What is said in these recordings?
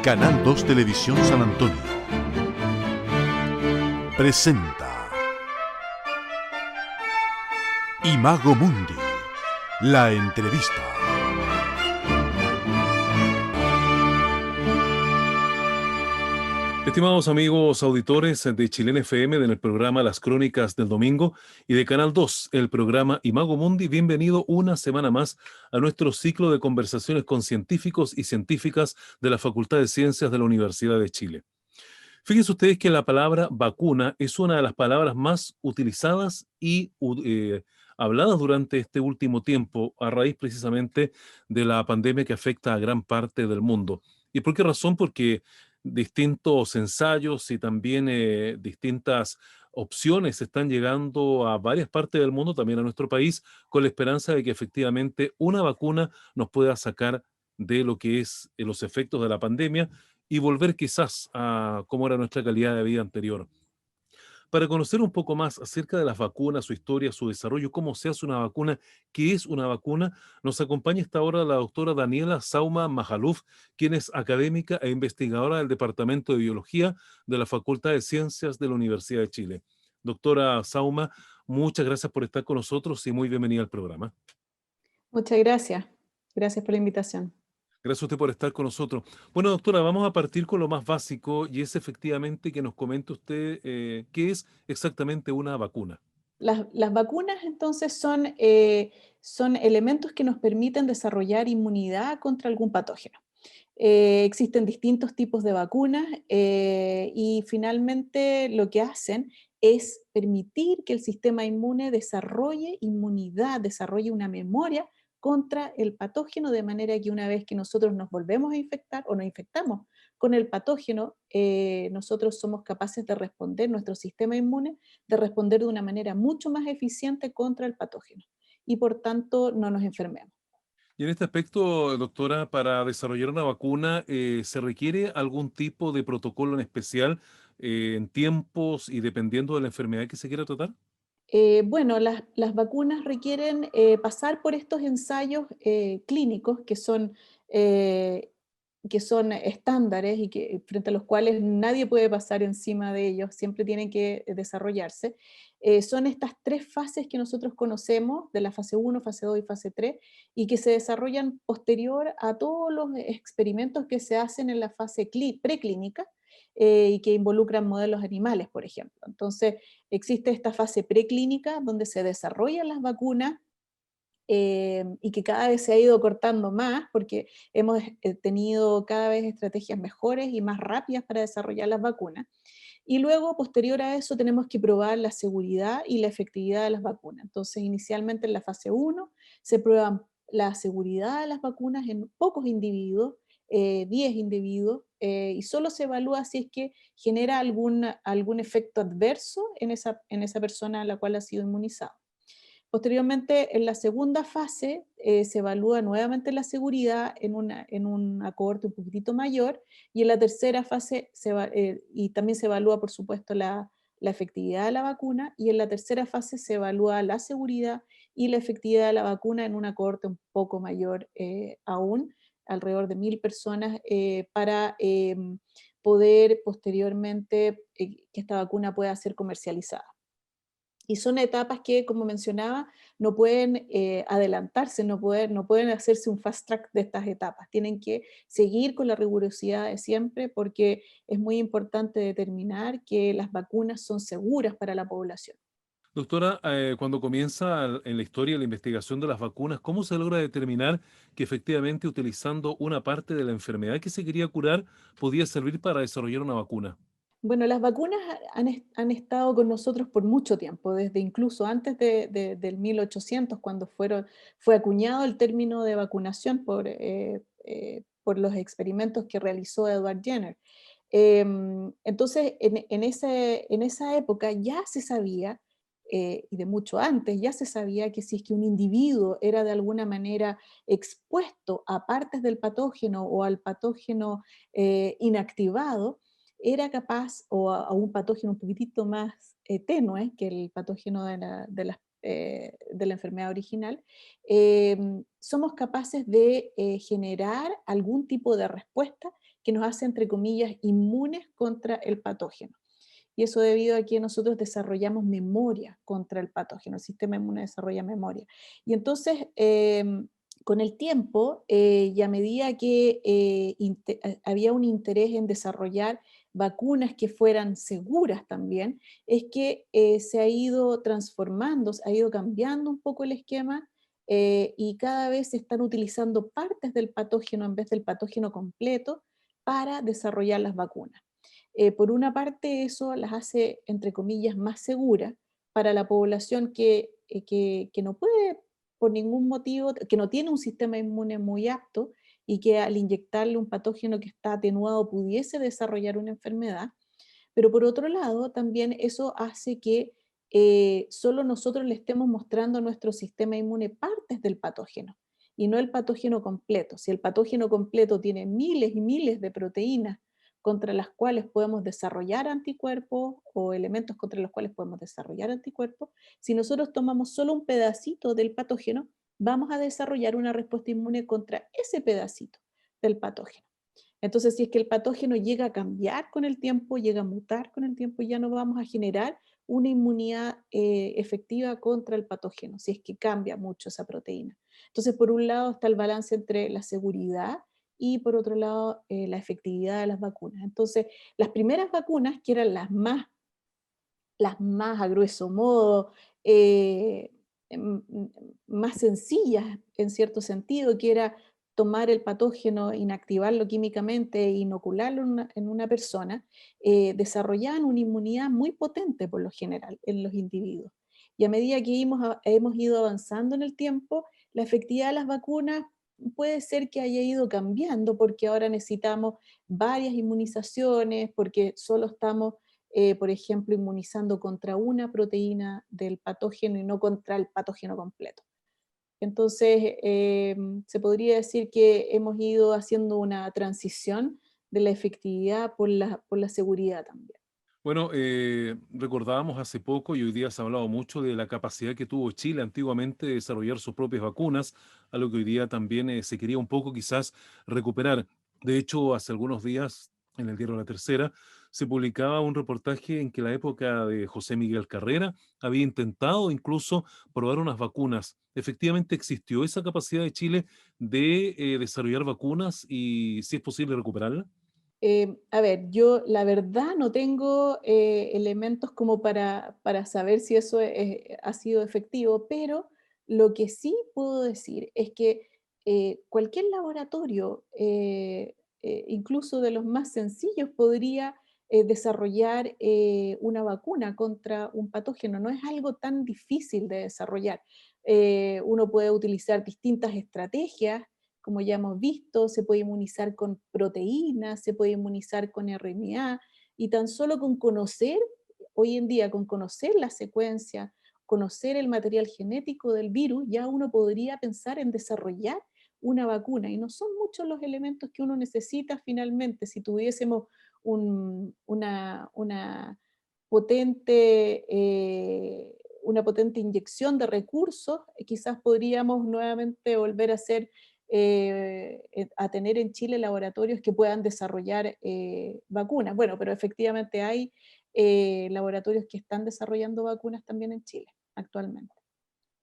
Canal 2 Televisión San Antonio presenta Imago Mundi, la entrevista. Estimados amigos auditores de Chilena FM, en el programa Las Crónicas del Domingo, y de Canal 2, el programa Imago Mundi, bienvenido una semana más a nuestro ciclo de conversaciones con científicos y científicas de la Facultad de Ciencias de la Universidad de Chile. Fíjense ustedes que la palabra vacuna es una de las palabras más utilizadas y habladas durante este último tiempo, a raíz precisamente de la pandemia que afecta a gran parte del mundo. ¿Y por qué razón? Porque distintos ensayos y también distintas opciones están llegando a varias partes del mundo, también a nuestro país, con la esperanza de que efectivamente una vacuna nos pueda sacar de lo que es los efectos de la pandemia y volver quizás a cómo era nuestra calidad de vida anterior. Para conocer un poco más acerca de las vacunas, su historia, su desarrollo, cómo se hace una vacuna, qué es una vacuna, nos acompaña esta hora la doctora Daniela Sauma Majaluf, quien es académica e investigadora del Departamento de Biología de la Facultad de Ciencias de la Universidad de Chile. Doctora Sauma, muchas gracias por estar con nosotros y muy bienvenida al programa. Muchas gracias. Gracias por la invitación. Gracias a usted por estar con nosotros. Bueno, doctora, vamos a partir con lo más básico y es efectivamente que nos comente usted qué es exactamente una vacuna. Las vacunas entonces son elementos que nos permiten desarrollar inmunidad contra algún patógeno. Existen distintos tipos de vacunas y finalmente lo que hacen es permitir que el sistema inmune desarrolle inmunidad, desarrolle una memoria contra el patógeno, de manera que una vez que nosotros nos volvemos a infectar o nos infectamos con el patógeno, nosotros somos capaces de responder, nuestro sistema inmune, de responder de una manera mucho más eficiente contra el patógeno y por tanto no nos enfermemos. Y en este aspecto, doctora, para desarrollar una vacuna, ¿se requiere algún tipo de protocolo en especial en tiempos y dependiendo de la enfermedad que se quiera tratar? Bueno, las vacunas requieren pasar por estos ensayos clínicos eh, que son estándares y que, frente a los cuales nadie puede pasar encima de ellos, siempre tienen que desarrollarse. Son estas tres fases que nosotros conocemos, de la fase 1, fase 2 y fase 3, y que se desarrollan posterior a todos los experimentos que se hacen en la fase preclínica y que involucran modelos animales, por ejemplo. Entonces, existe esta fase preclínica donde se desarrollan las vacunas y que cada vez se ha ido cortando más porque hemos tenido cada vez estrategias mejores y más rápidas para desarrollar las vacunas. Y luego, posterior a eso, tenemos que probar la seguridad y la efectividad de las vacunas. Entonces, inicialmente en la fase 1 se prueban la seguridad de las vacunas en pocos individuos, 10 individuos, y solo se evalúa si es que genera algún efecto adverso en esa persona a la cual ha sido inmunizado. Posteriormente, en la segunda fase, se evalúa nuevamente la seguridad en una cohorte un poquitito mayor, y en la tercera fase y también se evalúa, por supuesto, la efectividad de la vacuna, y en la tercera fase se evalúa la seguridad y la efectividad de la vacuna en una cohorte un poco mayor aún, alrededor de 1000 personas, para poder posteriormente que esta vacuna pueda ser comercializada. Y son etapas que, como mencionaba, no pueden adelantarse, no pueden hacerse un fast track de estas etapas. Tienen que seguir con la rigurosidad de siempre porque es muy importante determinar que las vacunas son seguras para la población. Doctora, cuando comienza en la historia la investigación de las vacunas, ¿cómo se logra determinar que efectivamente utilizando una parte de la enfermedad que se quería curar podía servir para desarrollar una vacuna? Bueno, las vacunas han estado con nosotros por mucho tiempo, desde incluso antes del 1800, cuando fue acuñado el término de vacunación por los experimentos que realizó Edward Jenner. Entonces, en esa época ya se sabía, y de mucho antes, ya se sabía que si es que un individuo era de alguna manera expuesto a partes del patógeno o al patógeno inactivado, era capaz, o a un patógeno un poquitito más tenue que el patógeno de de la enfermedad original, somos capaces de generar algún tipo de respuesta que nos hace, entre comillas, inmunes contra el patógeno. Y eso debido a que nosotros desarrollamos memoria contra el patógeno, el sistema inmune desarrolla memoria. Y entonces, con el tiempo, y a medida que había un interés en desarrollar vacunas que fueran seguras también, es que se ha ido transformando, se ha ido cambiando un poco el esquema, y cada vez se están utilizando partes del patógeno en vez del patógeno completo para desarrollar las vacunas. Por una parte, eso las hace, entre comillas, más seguras para la población que no puede, por ningún motivo, que no tiene un sistema inmune muy apto y que al inyectarle un patógeno que está atenuado pudiese desarrollar una enfermedad. Pero por otro lado, también eso hace que solo nosotros le estemos mostrando a nuestro sistema inmune partes del patógeno y no el patógeno completo. Si el patógeno completo tiene miles y miles de proteínas contra las cuales podemos desarrollar anticuerpos o elementos contra los cuales podemos desarrollar anticuerpos, si nosotros tomamos solo un pedacito del patógeno, vamos a desarrollar una respuesta inmune contra ese pedacito del patógeno. Entonces, si es que el patógeno llega a cambiar con el tiempo, llega a mutar con el tiempo, ya no vamos a generar una inmunidad efectiva contra el patógeno, si es que cambia mucho esa proteína. Entonces, por un lado está el balance entre la seguridad y por otro lado la efectividad de las vacunas. Entonces, las primeras vacunas, que eran las más a grueso modo, eh, más sencillas en cierto sentido, que era tomar el patógeno, inactivarlo químicamente e inocularlo en una persona, desarrollaban una inmunidad muy potente por lo general en los individuos. Y a medida que hemos ido avanzando en el tiempo, la efectividad de las vacunas puede ser que haya ido cambiando porque ahora necesitamos varias inmunizaciones, porque solo estamos por ejemplo, inmunizando contra una proteína del patógeno y no contra el patógeno completo. Entonces, se podría decir que hemos ido haciendo una transición de la efectividad por la seguridad también. Bueno, recordábamos hace poco y hoy día se ha hablado mucho de la capacidad que tuvo Chile antiguamente de desarrollar sus propias vacunas, a lo que hoy día también se quería un poco quizás recuperar. De hecho, hace algunos días en el diario La Tercera se publicaba un reportaje en que la época de José Miguel Carrera había intentado incluso probar unas vacunas. Efectivamente existió esa capacidad de Chile de desarrollar vacunas y si es posible recuperarla. A ver, yo la verdad no tengo elementos como para saber si eso ha sido efectivo, pero lo que sí puedo decir es que cualquier laboratorio, incluso de los más sencillos, podría desarrollar una vacuna contra un patógeno. No es algo tan difícil de desarrollar. Uno puede utilizar distintas estrategias como ya hemos visto, se puede inmunizar con proteínas, se puede inmunizar con RNA, y tan solo con conocer, hoy en día, con conocer la secuencia, conocer el material genético del virus, ya uno podría pensar en desarrollar una vacuna. Y no son muchos los elementos que uno necesita finalmente. Si tuviésemos una potente... una potente inyección de recursos, quizás podríamos nuevamente volver a hacer a tener en Chile laboratorios que puedan desarrollar vacunas. Bueno, pero efectivamente hay laboratorios que están desarrollando vacunas también en Chile actualmente.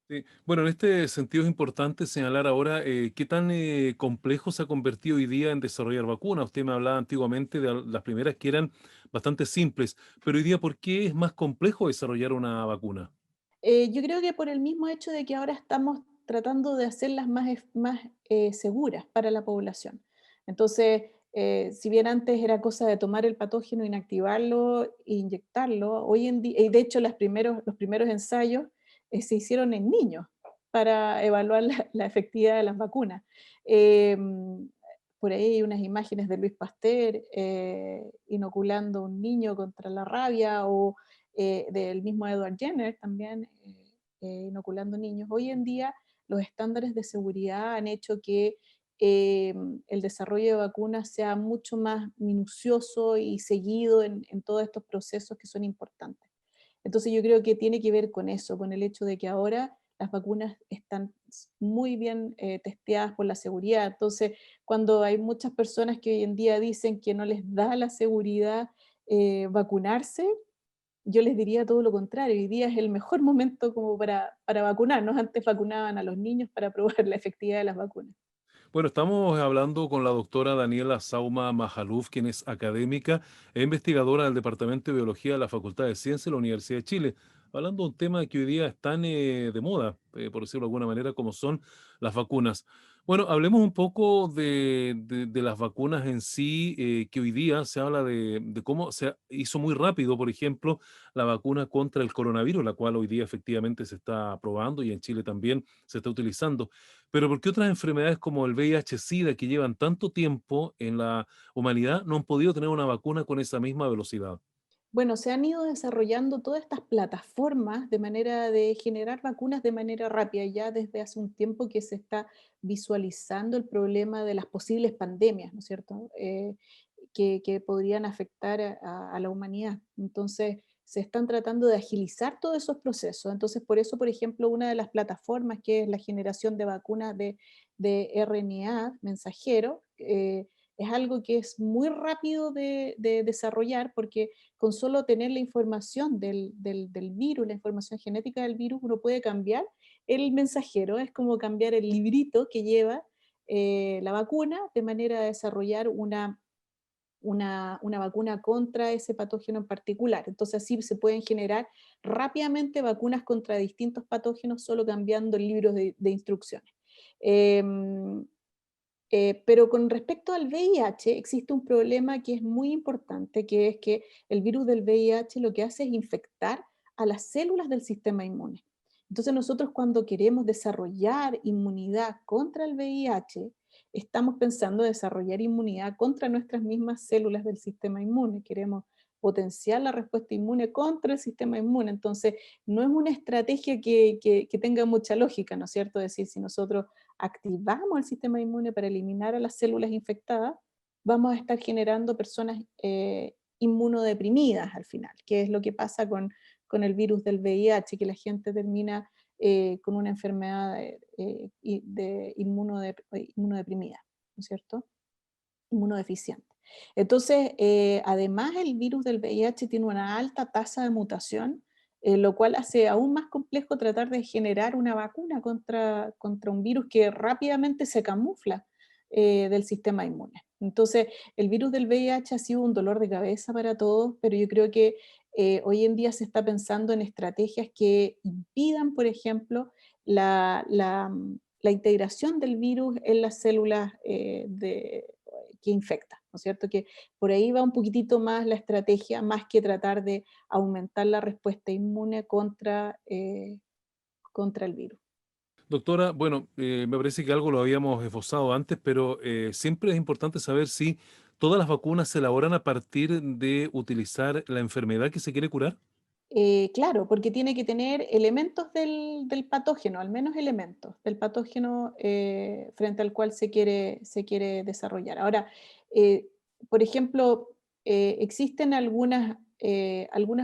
Sí. Bueno, en este sentido es importante señalar ahora qué tan complejo se ha convertido hoy día en desarrollar vacunas. Usted me hablaba antiguamente de las primeras que eran bastante simples, pero hoy día, ¿por qué es más complejo desarrollar una vacuna? Yo creo que por el mismo hecho de que ahora estamos tratando de hacerlas más seguras para la población. Entonces, si bien antes era cosa de tomar el patógeno, inactivarlo e inyectarlo, hoy en día, y de hecho los primeros ensayos se hicieron en niños para evaluar la efectividad de las vacunas. Por ahí hay unas imágenes de Luis Pasteur inoculando a un niño contra la rabia, o del mismo Edward Jenner también inoculando niños. Hoy en día los estándares de seguridad han hecho que eh, el desarrollo de vacunas sea mucho más minucioso y seguido en todos estos procesos que son importantes. Entonces yo creo que tiene que ver con eso, con el hecho de que ahora las vacunas están muy bien testeadas por la seguridad. Entonces, cuando hay muchas personas que hoy en día dicen que no les da la seguridad vacunarse, yo les diría todo lo contrario. Hoy día es el mejor momento como para vacunarnos. Antes vacunaban a los niños para probar la efectividad de las vacunas. Bueno, estamos hablando con la doctora Daniela Sauma Majaluf, quien es académica e investigadora del Departamento de Biología de la Facultad de Ciencias de la Universidad de Chile, hablando de un tema que hoy día es tan de moda, por decirlo de alguna manera, como son las vacunas. Bueno, hablemos un poco de las vacunas en sí, que hoy día se habla de cómo se hizo muy rápido, por ejemplo, la vacuna contra el coronavirus, la cual hoy día efectivamente se está aprobando y en Chile también se está utilizando. Pero ¿por qué otras enfermedades como el VIH-Sida, que llevan tanto tiempo en la humanidad, no han podido tener una vacuna con esa misma velocidad? Bueno, se han ido desarrollando todas estas plataformas de manera de generar vacunas de manera rápida. Ya desde hace un tiempo que se está visualizando el problema de las posibles pandemias, ¿no es cierto? Que podrían afectar a la humanidad. Entonces, se están tratando de agilizar todos esos procesos. Entonces, por eso, por ejemplo, una de las plataformas que es la generación de vacunas de RNA mensajero, es algo que es muy rápido de desarrollar porque con solo tener la información del virus, la información genética del virus, uno puede cambiar el mensajero. Es como cambiar el librito que lleva la vacuna de manera de desarrollar una vacuna contra ese patógeno en particular. Entonces así se pueden generar rápidamente vacunas contra distintos patógenos solo cambiando el libro de instrucciones. Em, pero con respecto al VIH existe un problema que es muy importante, que es que el virus del VIH lo que hace es infectar a las células del sistema inmune. Entonces nosotros cuando queremos desarrollar inmunidad contra el VIH, estamos pensando desarrollar inmunidad contra nuestras mismas células del sistema inmune. Queremos potenciar la respuesta inmune contra el sistema inmune. Entonces, no es una estrategia que tenga mucha lógica, ¿no es cierto? Es decir, si nosotros activamos el sistema inmune para eliminar a las células infectadas, vamos a estar generando personas inmunodeprimidas al final, que es lo que pasa con el virus del VIH, que la gente termina con una enfermedad inmunodeprimida, ¿no es cierto? Inmunodeficiente. Entonces, además el virus del VIH tiene una alta tasa de mutación, lo cual hace aún más complejo tratar de generar una vacuna contra un virus que rápidamente se camufla del sistema inmune. Entonces, el virus del VIH ha sido un dolor de cabeza para todos, pero yo creo que hoy en día se está pensando en estrategias que impidan, por ejemplo, la integración del virus en las células que infecta, ¿no es cierto? Que por ahí va un poquitito más la estrategia, más que tratar de aumentar la respuesta inmune contra el virus. Doctora, bueno, me parece que algo lo habíamos esbozado antes, pero siempre es importante saber si todas las vacunas se elaboran a partir de utilizar la enfermedad que se quiere curar. Claro, porque tiene que tener elementos del patógeno, al menos elementos del patógeno frente al cual se quiere desarrollar. Ahora, eh, por ejemplo, existen algunas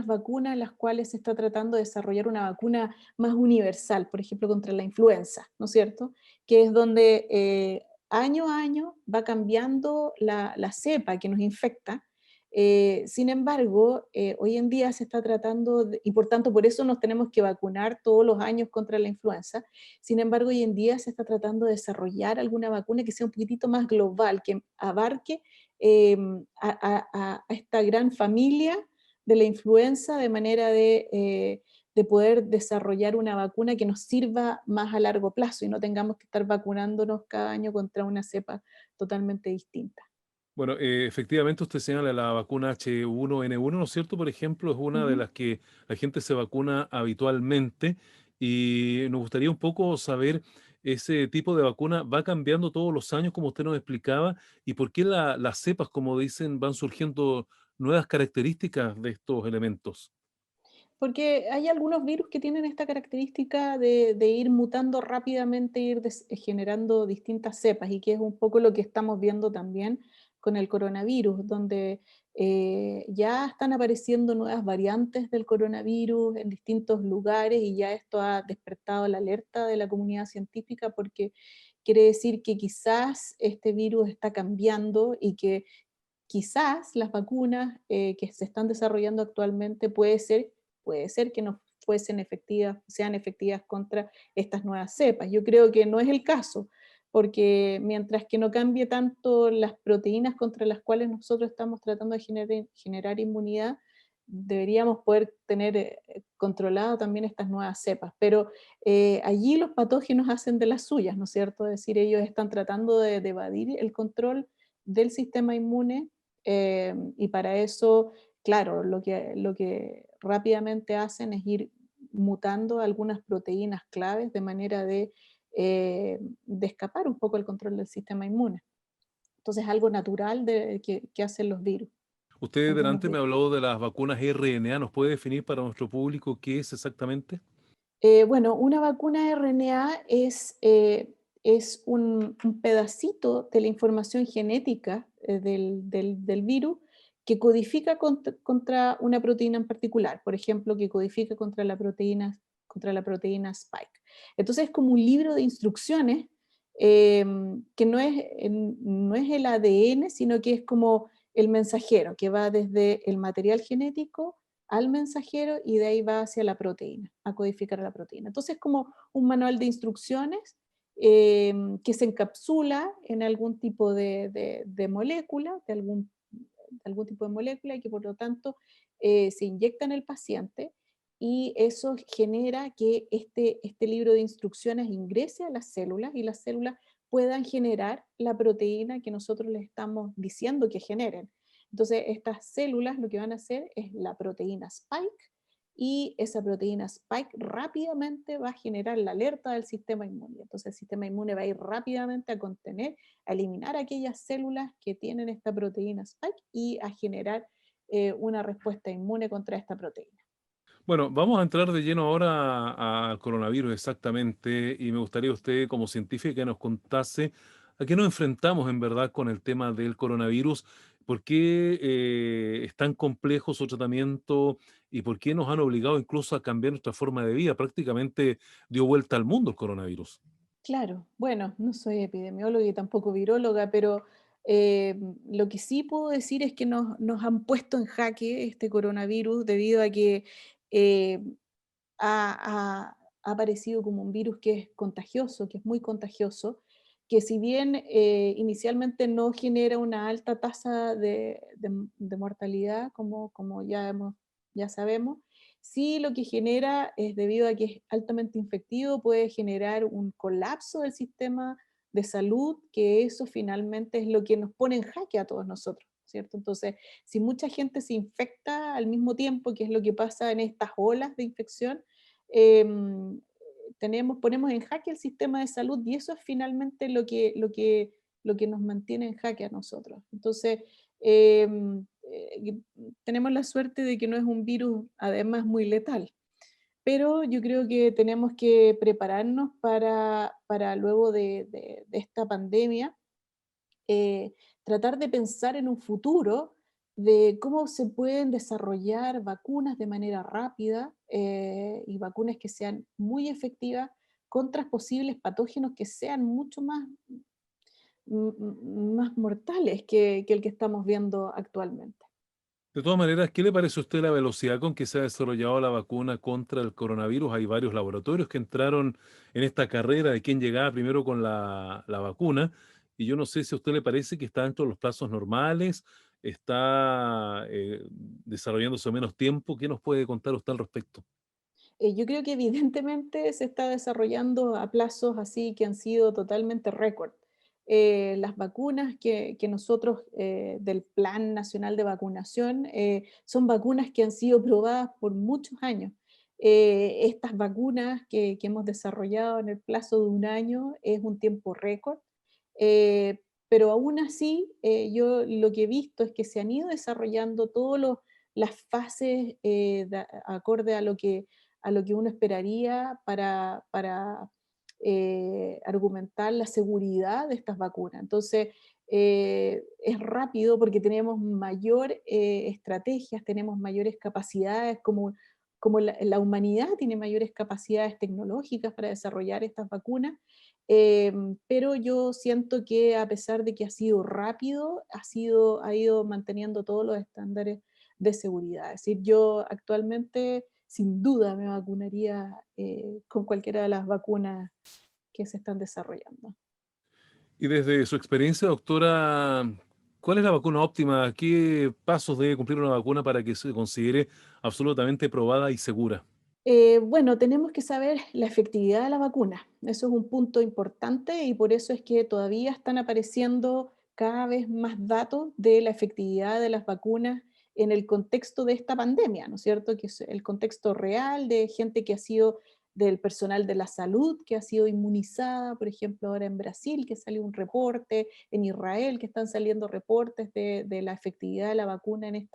vacunas en las cuales se está tratando de desarrollar una vacuna más universal, por ejemplo, contra la influenza, ¿no es cierto? Que es donde año a año va cambiando la cepa que nos infecta. Sin embargo, hoy en día se está tratando, y por tanto por eso nos tenemos que vacunar todos los años contra la influenza. Sin embargo, hoy en día se está tratando de desarrollar alguna vacuna que sea un poquitito más global, que abarque a esta gran familia de la influenza, de manera de poder desarrollar una vacuna que nos sirva más a largo plazo y no tengamos que estar vacunándonos cada año contra una cepa totalmente distinta. Bueno, efectivamente usted señala la vacuna H1N1, ¿no es cierto? Por ejemplo, es una de Ujú. las que la gente se vacuna habitualmente y nos gustaría un poco saber ese tipo de vacuna va cambiando todos los años, como usted nos explicaba, y por qué las cepas, como dicen, van surgiendo nuevas características de estos elementos. Porque hay algunos virus que tienen esta característica de ir mutando rápidamente, ir generando distintas cepas, y que es un poco lo que estamos viendo también con el coronavirus, donde ya están apareciendo nuevas variantes del coronavirus en distintos lugares y ya esto ha despertado la alerta de la comunidad científica porque quiere decir que quizás este virus está cambiando y que quizás las vacunas que se están desarrollando actualmente puede ser que no fuesen efectivas, sean efectivas contra estas nuevas cepas. Yo creo que no es el caso, porque mientras que no cambie tanto las proteínas contra las cuales nosotros estamos tratando de generar inmunidad, deberíamos poder tener controlado también estas nuevas cepas. Pero allí los patógenos hacen de las suyas, ¿no es cierto? Es decir, ellos están tratando de evadir el control del sistema inmune y para eso, claro, lo que rápidamente hacen es ir mutando algunas proteínas claves de manera de escapar un poco el control del sistema inmune. Entonces, algo natural que hacen los virus, Usted algunos delante me virus. habló de las vacunas RNA. ¿Nos puede definir para nuestro público qué es exactamente? Bueno, una vacuna RNA es un pedacito de la información genética del virus que codifica contra una proteína en particular, por ejemplo, que codifica contra la proteína Spike. Entonces es como un libro de instrucciones que no es el ADN, sino que es como el mensajero, que va desde el material genético al mensajero y de ahí va hacia la proteína, a codificar la proteína. Entonces es como un manual de instrucciones que se encapsula en algún tipo de molécula, de algún tipo de molécula y que por lo tanto se inyecta en el paciente y eso genera que este libro de instrucciones ingrese a las células y las células puedan generar la proteína que nosotros les estamos diciendo que generen. Entonces, estas células lo que van a hacer es la proteína Spike y esa proteína Spike rápidamente va a generar la alerta del sistema inmune. Entonces, el sistema inmune va a ir rápidamente a contener, a eliminar aquellas células que tienen esta proteína Spike y a generar una respuesta inmune contra esta proteína. Bueno, vamos a entrar de lleno ahora al coronavirus exactamente y me gustaría usted como científica que nos contase a qué nos enfrentamos en verdad con el tema del coronavirus, por qué es tan complejo su tratamiento y por qué nos han obligado incluso a cambiar nuestra forma de vida. Prácticamente dio vuelta al mundo el coronavirus. Claro, bueno, no soy epidemióloga y tampoco viróloga, pero lo que sí puedo decir es que nos han puesto en jaque este coronavirus debido a que eh, ha aparecido como un virus que es contagioso, que es muy contagioso, que si bien inicialmente no genera una alta tasa de mortalidad, como ya sabemos, sí lo que genera es debido a que es altamente infectivo, puede generar un colapso del sistema de salud, que eso finalmente es lo que nos pone en jaque a todos nosotros, ¿cierto? Entonces, si mucha gente se infecta al mismo tiempo, que es lo que pasa en estas olas de infección, em, ponemos en jaque el sistema de salud y eso es finalmente lo que nos mantiene en jaque a nosotros. Entonces, tenemos la suerte de que no es un virus además muy letal, pero yo creo que tenemos que prepararnos para luego de esta pandemia eh, tratar de pensar en un futuro de cómo se pueden desarrollar vacunas de manera rápida y vacunas que sean muy efectivas contra posibles patógenos que sean mucho más mortales que el que estamos viendo actualmente. De todas maneras, ¿qué le parece a usted la velocidad con que se ha desarrollado la vacuna contra el coronavirus? Hay varios laboratorios que entraron en esta carrera de quién llegaba primero con la vacuna. Y yo no sé si a usted le parece que está dentro de los plazos normales, está desarrollándose en menos tiempo. ¿Qué nos puede contar usted al respecto? Yo creo que evidentemente se está desarrollando a plazos así que han sido totalmente récord. Las vacunas que nosotros del Plan Nacional de Vacunación son vacunas que han sido probadas por muchos años. Estas vacunas que hemos desarrollado en el plazo de un año es un tiempo récord, pero aún así yo lo que he visto es que se han ido desarrollando todas las fases acorde a lo que uno esperaría argumentar la seguridad de estas vacunas. Entonces, es rápido porque tenemos mayor estrategias, tenemos mayores capacidades, como la humanidad tiene mayores capacidades tecnológicas para desarrollar estas vacunas, pero yo siento que a pesar de que ha sido rápido, ha ido manteniendo todos los estándares de seguridad. Es decir, yo actualmente sin duda me vacunaría con cualquiera de las vacunas que se están desarrollando. Y desde su experiencia, doctora, ¿cuál es la vacuna óptima? ¿Qué pasos debe cumplir una vacuna para que se considere absolutamente probada y segura? Bueno, tenemos que saber la efectividad de la vacuna. Eso es un punto importante y por eso es que todavía están apareciendo cada vez más datos de la efectividad de las vacunas en el contexto de esta pandemia, ¿no es cierto? Que es el contexto real de gente que ha sido del personal de la salud, que ha sido inmunizada, por ejemplo, ahora en Brasil, que salió un reporte, en Israel, que están saliendo reportes de la efectividad de la vacuna en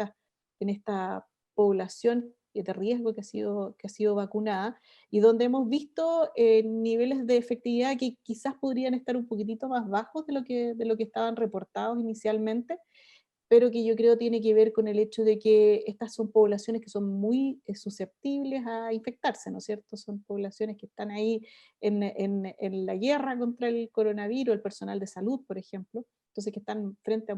esta población de riesgo que ha sido vacunada, y donde hemos visto niveles de efectividad que quizás podrían estar un poquitito más bajos de lo que estaban reportados inicialmente, pero que yo creo tiene que ver con el hecho de que estas son poblaciones que son muy susceptibles a infectarse, ¿no es cierto? Son poblaciones que están ahí en la guerra contra el coronavirus, el personal de salud, por ejemplo, entonces que están frente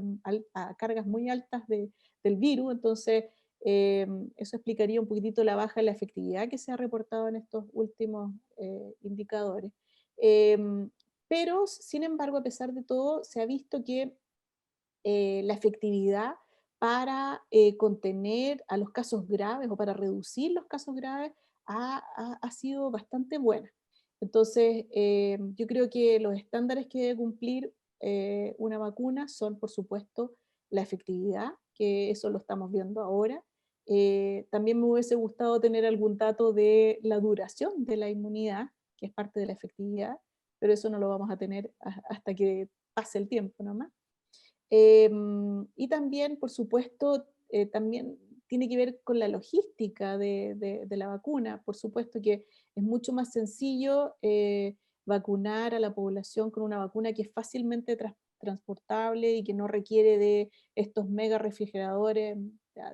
a cargas muy altas del virus, entonces eso explicaría un poquitito la baja en la efectividad que se ha reportado en estos últimos indicadores. Em, pero, sin embargo, a pesar de todo, se ha visto que la efectividad para contener a los casos graves o para reducir los casos graves ha sido bastante buena. Entonces, yo creo que los estándares que debe cumplir una vacuna son, por supuesto, la efectividad, que eso lo estamos viendo ahora. También me hubiese gustado tener algún dato de la duración de la inmunidad, que es parte de la efectividad, pero eso no lo vamos a tener hasta que pase el tiempo nomás. Y también, por supuesto, también tiene que ver con la logística de la vacuna. Por supuesto que es mucho más sencillo vacunar a la población con una vacuna que es fácilmente transportable y que no requiere de estos mega refrigeradores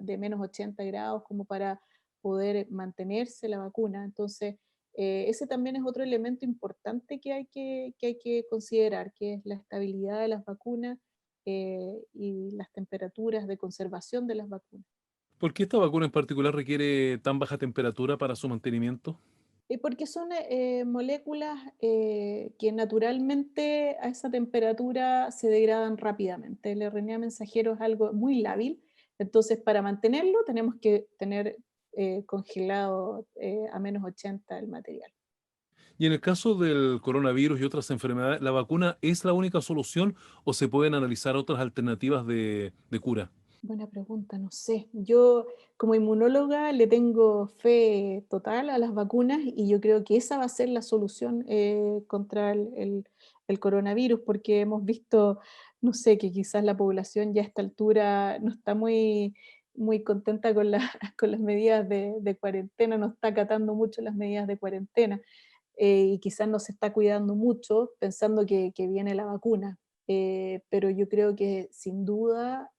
de menos 80 grados como para poder mantenerse la vacuna. Entonces, ese también es otro elemento importante que hay que considerar, que es la estabilidad de las vacunas y las temperaturas de conservación de las vacunas. ¿Por qué esta vacuna en particular requiere tan baja temperatura para su mantenimiento? Porque son moléculas que naturalmente a esa temperatura se degradan rápidamente. El RNA mensajero es algo muy lábil, entonces para mantenerlo tenemos que tener congelado a menos 80 el material. Y en el caso del coronavirus y otras enfermedades, ¿la vacuna es la única solución o se pueden analizar otras alternativas de cura? Buena pregunta, no sé. Yo como inmunóloga le tengo fe total a las vacunas y yo creo que esa va a ser la solución contra el coronavirus, porque hemos visto, no sé, que quizás la población ya a esta altura no está muy contenta con, con las medidas de cuarentena, no está acatando mucho las medidas de cuarentena y quizás no se está cuidando mucho pensando que viene la vacuna. Pero yo creo que sin duda,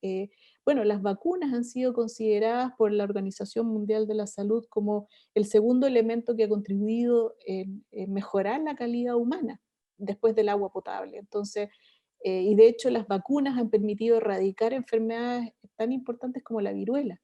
bueno, las vacunas han sido consideradas por la Organización Mundial de la Salud como el segundo elemento que ha contribuido en mejorar la calidad humana después del agua potable. Entonces, y de hecho las vacunas han permitido erradicar enfermedades tan importantes como la viruela,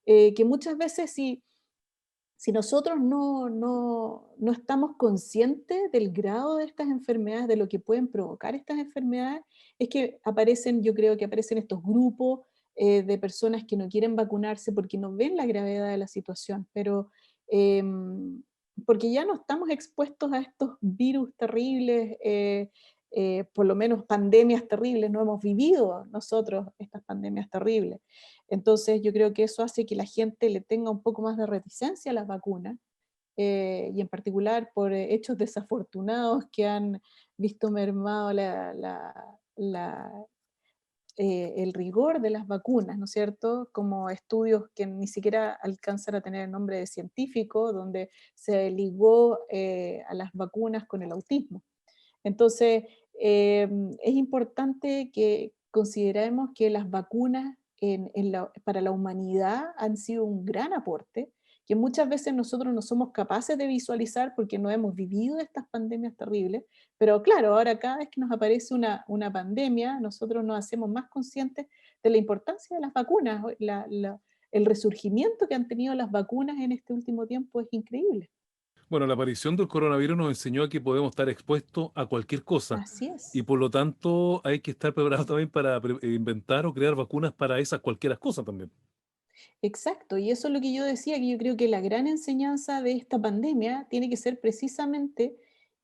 que muchas veces si nosotros no estamos conscientes del grado de estas enfermedades, de lo que pueden provocar estas enfermedades, es que aparecen, yo creo que aparecen estos grupos de personas que no quieren vacunarse porque no ven la gravedad de la situación, pero porque ya no estamos expuestos a estos virus terribles, por lo menos pandemias terribles, no hemos vivido nosotros estas pandemias terribles. Entonces yo creo que eso hace que la gente le tenga un poco más de reticencia a las vacunas, y en particular por hechos desafortunados que han visto mermado el rigor de las vacunas, ¿no es cierto? Como estudios que ni siquiera alcanzan a tener el nombre de científico, donde se ligó a las vacunas con el autismo. Entonces, es importante que consideremos que las vacunas para la humanidad han sido un gran aporte, que muchas veces nosotros no somos capaces de visualizar porque no hemos vivido estas pandemias terribles, pero claro, ahora cada vez que nos aparece una pandemia, nosotros nos hacemos más conscientes de la importancia de las vacunas. El resurgimiento que han tenido las vacunas en este último tiempo es increíble. Bueno, la aparición del coronavirus nos enseñó a que podemos estar expuestos a cualquier cosa Así y es. por lo tanto hay que estar preparados también para inventar o crear vacunas para esas cualquier cosas también. Exacto, y eso es lo que yo decía, que yo creo que la gran enseñanza de esta pandemia tiene que ser precisamente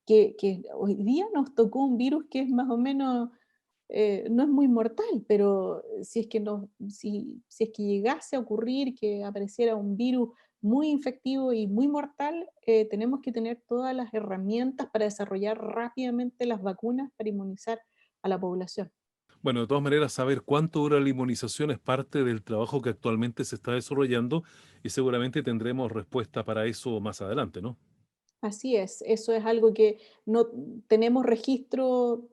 que hoy día nos tocó un virus que es más o menos, no es muy mortal, pero si es que llegase a ocurrir que apareciera un virus muy infectivo y muy mortal, tenemos que tener todas las herramientas para desarrollar rápidamente las vacunas para inmunizar a la población. Bueno, de todas maneras, saber cuánto dura la inmunización es parte del trabajo que actualmente se está desarrollando y seguramente tendremos respuesta para eso más adelante, ¿no? Así es, eso es algo que no tenemos registro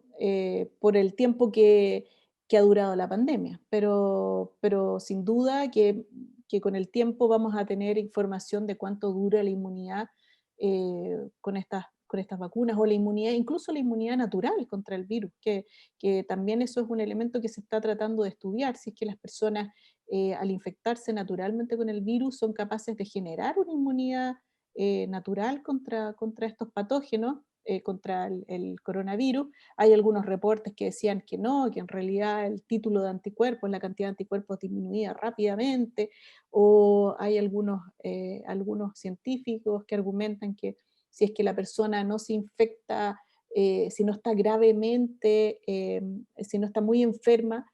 por el tiempo que ha durado la pandemia, pero sin duda que con el tiempo vamos a tener información de cuánto dura la inmunidad con estas vacunas o la inmunidad, incluso la inmunidad natural contra el virus, que también eso es un elemento que se está tratando de estudiar, si es que las personas al infectarse naturalmente con el virus son capaces de generar una inmunidad natural contra estos patógenos, contra el coronavirus. Hay algunos reportes que decían que no, que en realidad el título de anticuerpos, la cantidad de anticuerpos disminuía rápidamente, o hay algunos científicos que argumentan que si es que la persona no se infecta, si no está gravemente, si no está muy enferma,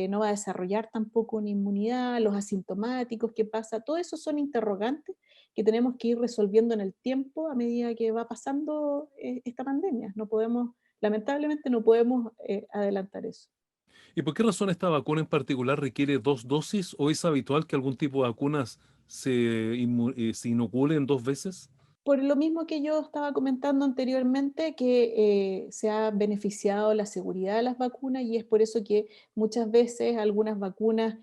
no va a desarrollar tampoco una inmunidad, los asintomáticos, ¿qué pasa? Todo eso son interrogantes que tenemos que ir resolviendo en el tiempo a medida que va pasando esta pandemia. No podemos, lamentablemente no podemos adelantar eso. ¿Y por qué razón esta vacuna en particular requiere dos dosis o es habitual que algún tipo de vacunas se inoculen dos veces? Por lo mismo que yo estaba comentando anteriormente, que se ha beneficiado la seguridad de las vacunas y es por eso que muchas veces algunas vacunas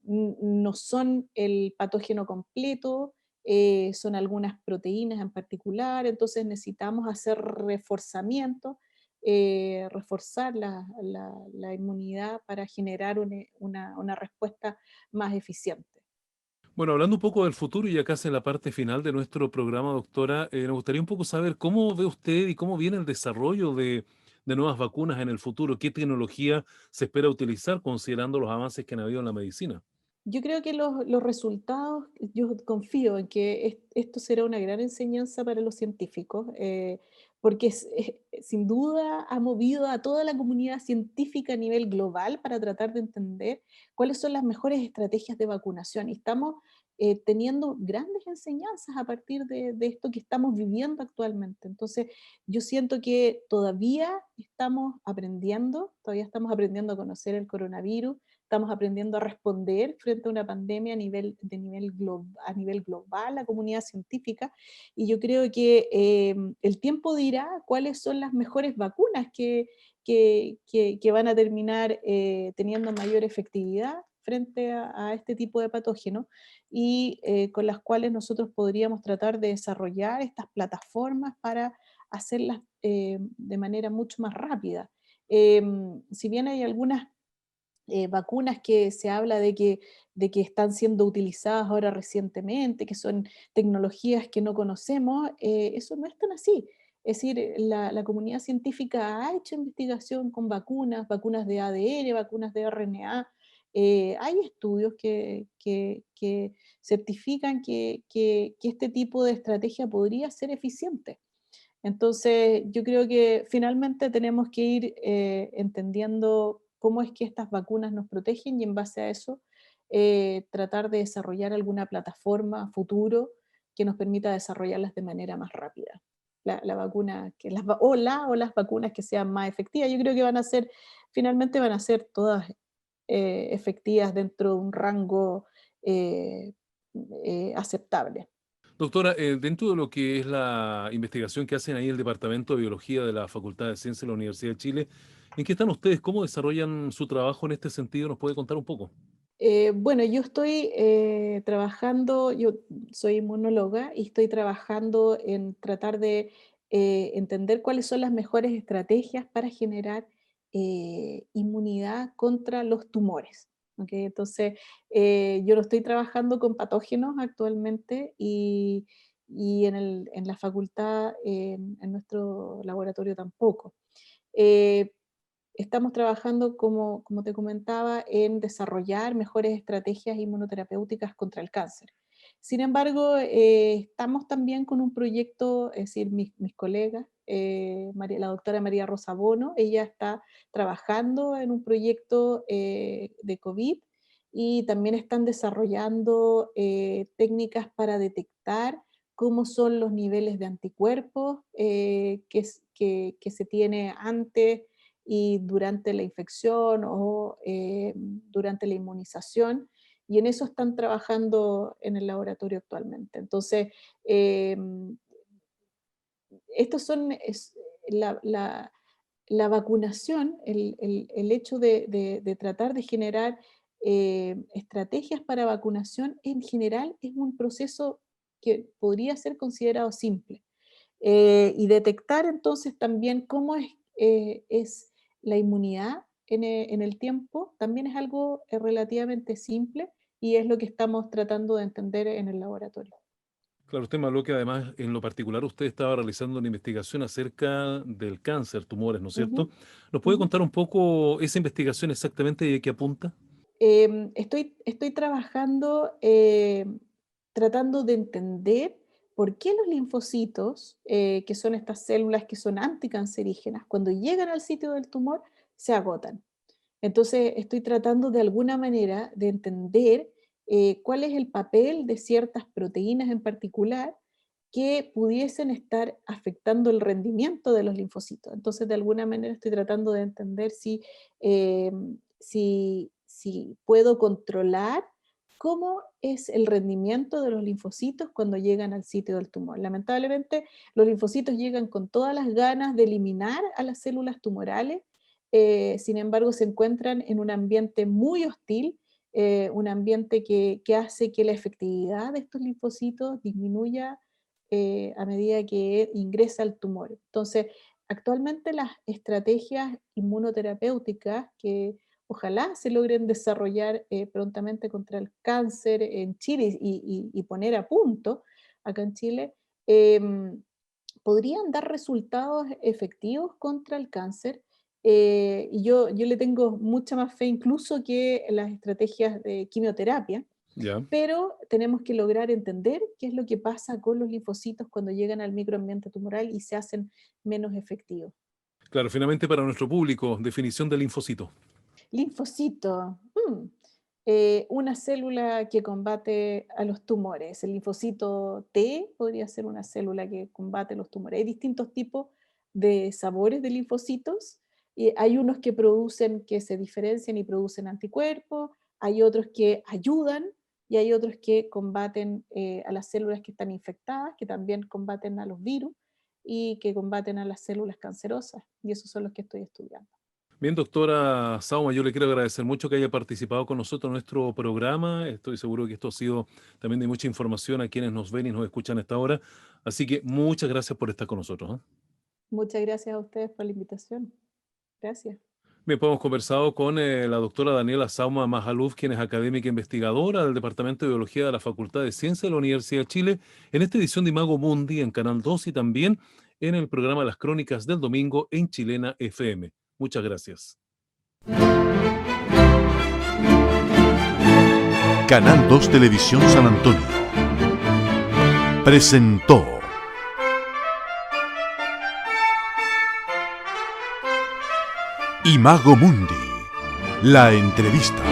no son el patógeno completo, son algunas proteínas en particular, entonces necesitamos hacer reforzamiento, reforzar la inmunidad para generar una respuesta más eficiente. Bueno, hablando un poco del futuro y ya casi en la parte final de nuestro programa, doctora, nos gustaría un poco saber cómo ve usted y cómo viene el desarrollo de nuevas vacunas en el futuro, qué tecnología se espera utilizar considerando los avances que han habido en la medicina. Yo creo que los resultados, yo confío en que esto será una gran enseñanza para los científicos, porque sin duda ha movido a toda la comunidad científica a nivel global para tratar de entender cuáles son las mejores estrategias de vacunación. Y estamos teniendo grandes enseñanzas a partir de esto que estamos viviendo actualmente. Entonces, yo siento que todavía estamos aprendiendo a conocer el coronavirus, estamos aprendiendo a responder frente a una pandemia a nivel global, la comunidad científica, y yo creo que el tiempo dirá cuáles son las mejores vacunas que van a terminar teniendo mayor efectividad frente a este tipo de patógenos y con las cuales nosotros podríamos tratar de desarrollar estas plataformas para hacerlas de manera mucho más rápida. Si bien hay algunas vacunas que se habla de que están siendo utilizadas ahora recientemente, que son tecnologías que no conocemos, eso no es tan así. Es decir, la comunidad científica ha hecho investigación con vacunas de ADN, vacunas de RNA. Hay estudios que certifican que este tipo de estrategia podría ser eficiente. Entonces, yo creo que finalmente tenemos que ir entendiendo cómo es que estas vacunas nos protegen y en base a eso tratar de desarrollar alguna plataforma futuro que nos permita desarrollarlas de manera más rápida. La vacuna, o las vacunas que sean más efectivas, yo creo que van a ser finalmente van a ser todas efectivas dentro de un rango eh, aceptable. Doctora, dentro de lo que es la investigación que hacen ahí el Departamento de Biología de la Facultad de Ciencias de la Universidad de Chile, ¿en qué están ustedes? ¿Cómo desarrollan su trabajo en este sentido? ¿Nos puede contar un poco? Bueno, yo estoy trabajando, yo soy inmunóloga y estoy trabajando en tratar de entender cuáles son las mejores estrategias para generar inmunidad contra los tumores. ¿Ok? Entonces, yo no estoy trabajando con patógenos actualmente y en la facultad, en nuestro laboratorio tampoco. Eh, Estamos trabajando, como te comentaba, en desarrollar mejores estrategias inmunoterapéuticas contra el cáncer. Sin embargo, estamos también con un proyecto, es decir, mis colegas, la doctora María Rosa Bono, ella está trabajando en un proyecto de COVID y también están desarrollando técnicas para detectar cómo son los niveles de anticuerpos que se tiene antes y durante la infección o durante la inmunización, y en eso están trabajando en el laboratorio actualmente. Entonces, eh, estos son la, la- la vacunación, el hecho de tratar de generar estrategias para vacunación en general es un proceso que podría ser considerado simple. Y detectar entonces también cómo es la inmunidad en el tiempo, también es algo relativamente simple y es lo que estamos tratando de entender en el laboratorio. Claro, usted me habló que además, en lo particular, usted estaba realizando una investigación acerca del cáncer, tumores, ¿no es cierto? Ujú, ¿Nos puede ujú. contar un poco esa investigación exactamente y a qué apunta? Estoy trabajando tratando de entender por qué los linfocitos, que son estas células que son anticancerígenas, cuando llegan al sitio del tumor, se agotan. Entonces, estoy tratando de alguna manera de entender cuál es el papel de ciertas proteínas en particular que pudiesen estar afectando el rendimiento de los linfocitos. Entonces, de alguna manera estoy tratando de entender eh, si puedo controlar cómo es el rendimiento de los linfocitos cuando llegan al sitio del tumor. Lamentablemente, los linfocitos llegan con todas las ganas de eliminar a las células tumorales, sin embargo, se encuentran en un ambiente muy hostil, un ambiente que hace que la efectividad de estos linfocitos disminuya a medida que ingresa el tumor. Entonces, actualmente las estrategias inmunoterapéuticas que ojalá se logren desarrollar prontamente contra el cáncer en Chile y poner a punto acá en Chile, em, podrían dar resultados efectivos contra el cáncer. Y yo le tengo mucha más fe incluso que las estrategias de quimioterapia, Ya. pero tenemos que lograr entender qué es lo que pasa con los linfocitos cuando llegan al microambiente tumoral y se hacen menos efectivos. Claro, finalmente para nuestro público, definición del linfocito. Linfocito, una célula que combate a los tumores. El linfocito T podría ser una célula que combate los tumores. Hay distintos tipos de sabores de linfocitos. Y hay unos que producen, que se diferencian y producen anticuerpos, hay otros que ayudan y hay otros que combaten a las células que están infectadas, que también combaten a los virus y que combaten a las células cancerosas. Y esos son los que estoy estudiando. Bien, doctora Sauma, yo le quiero agradecer mucho que haya participado con nosotros en nuestro programa. Estoy seguro que esto ha sido también de mucha información a quienes nos ven y nos escuchan a esta hora. Así que muchas gracias por estar con nosotros, ¿eh? Muchas gracias a ustedes por la invitación. Gracias. Bien, pues hemos conversado con la doctora Daniela Sauma Majaluf, quien es académica investigadora del Departamento de Biología de la Facultad de Ciencias de la Universidad de Chile, en esta edición de Imago Mundi en Canal 2 y también en el programa Las Crónicas del Domingo en Chilena FM. Muchas gracias. Canal 2 Televisión San Antonio presentó Imago Mundi, la entrevista.